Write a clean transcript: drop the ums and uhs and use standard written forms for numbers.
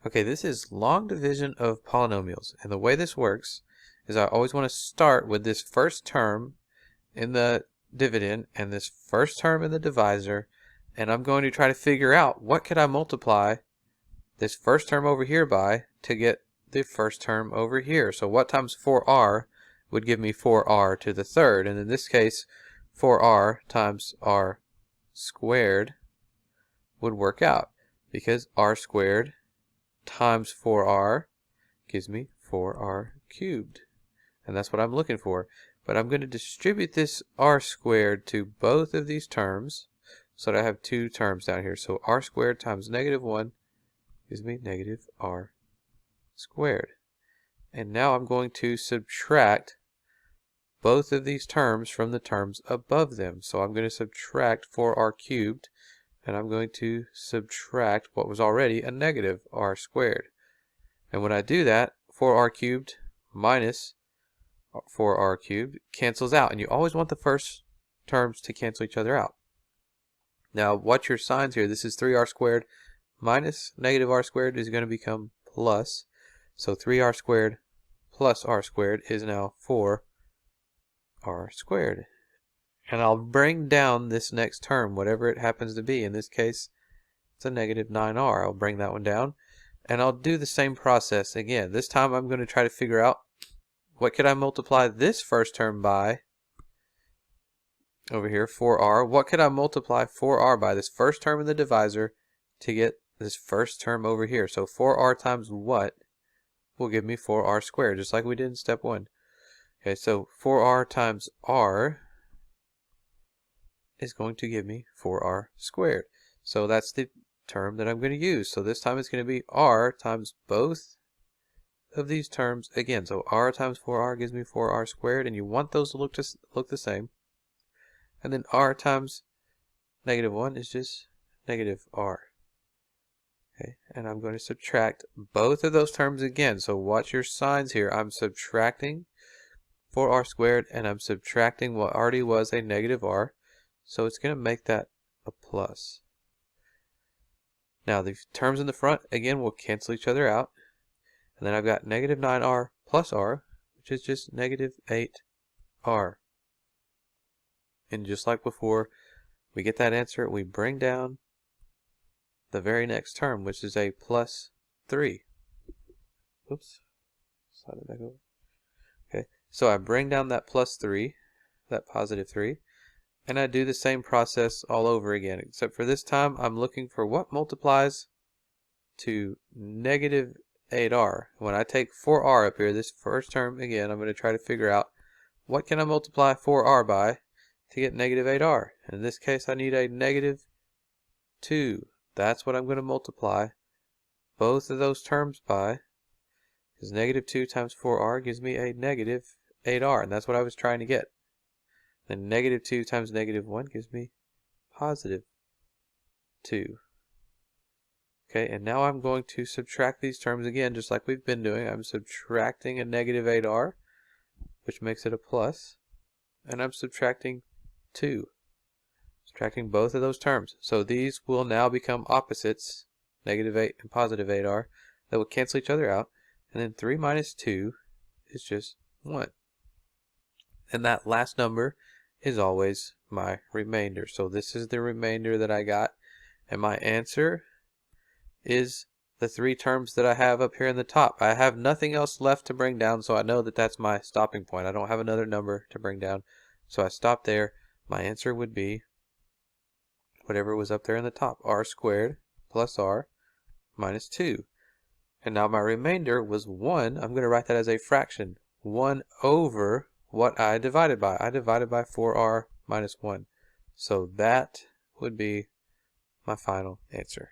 Okay, this is long division of polynomials, and the way this works is I always want to start with this first term in the dividend and this first term in the divisor, and I'm going to try to figure out what could I multiply this first term over here by to get the first term over here. So what times 4r would give me 4r to the third, and in this case 4r times r squared would work out because r squared times 4r gives me 4r cubed, and that's what I'm looking for. But I'm going to distribute this r squared to both of these terms so that I have two terms down here. So r squared times -1 gives me negative r squared. And now I'm going to subtract both of these terms from the terms above them. So I'm going to subtract 4r cubed, and I'm going to subtract what was already a negative r squared. And when I do that, 4r cubed minus 4r cubed cancels out, and you always want the first terms to cancel each other out. Now watch your signs here. This is 3r squared minus negative r squared is going to become plus. So 3r squared plus r squared is now 4r squared. And I'll bring down this next term, whatever it happens to be. In this case, it's a negative 9r. I'll bring that one down, and I'll do the same process again. This time I'm going to try to figure out what could I multiply this first term by over here, 4r. What could I multiply 4r by, this first term in the divisor, to get this first term over here? So 4r times what will give me 4r squared, just like we did in step 1. Okay, so 4r times r is going to give me 4r squared. So that's the term that I'm going to use. So this time it's going to be r times both of these terms again. So r times 4r gives me 4r squared, and you want those to look the same. And then r times -1 is just negative r. Okay, and I'm going to subtract both of those terms again. So watch your signs here. I'm subtracting 4r squared, and I'm subtracting what already was a negative r. So it's going to make that a plus. Now the terms in the front again will cancel each other out. And then I've got negative 9r plus r, which is just negative 8r. And just like before, we get that answer, we bring down the very next term, which is a plus 3. Oops. Slide it back over. Okay, so I bring down that plus 3, that positive 3, and I do the same process all over again, except for this time I'm looking for what multiplies to negative 8r. When I take 4r up here, this first term again, I'm going to try to figure out what can I multiply 4r by to get negative 8r. And in this case I need a negative 2. That's what I'm going to multiply both of those terms by, because negative 2 times 4r gives me a negative 8r, and that's what I was trying to get. Then negative 2 times -1 gives me positive 2. Okay, and now I'm going to subtract these terms again, just like we've been doing. I'm subtracting a negative 8r, which makes it a plus, and I'm subtracting 2. Subtracting both of those terms. So these will now become opposites, negative 8 and positive 8r, that will cancel each other out. And then 3 minus 2 is just 1. And that last number is always my remainder. So this is the remainder that I got. And my answer is the 3 terms that I have up here in the top. I have nothing else left to bring down, so I know that that's my stopping point. I don't have another number to bring down. So I stop there. My answer would be whatever was up there in the top, r squared plus r minus 2. And now my remainder was 1. I'm going to write that as a fraction. 1 over what I divided by. I divided by 4r minus 1. So that would be my final answer.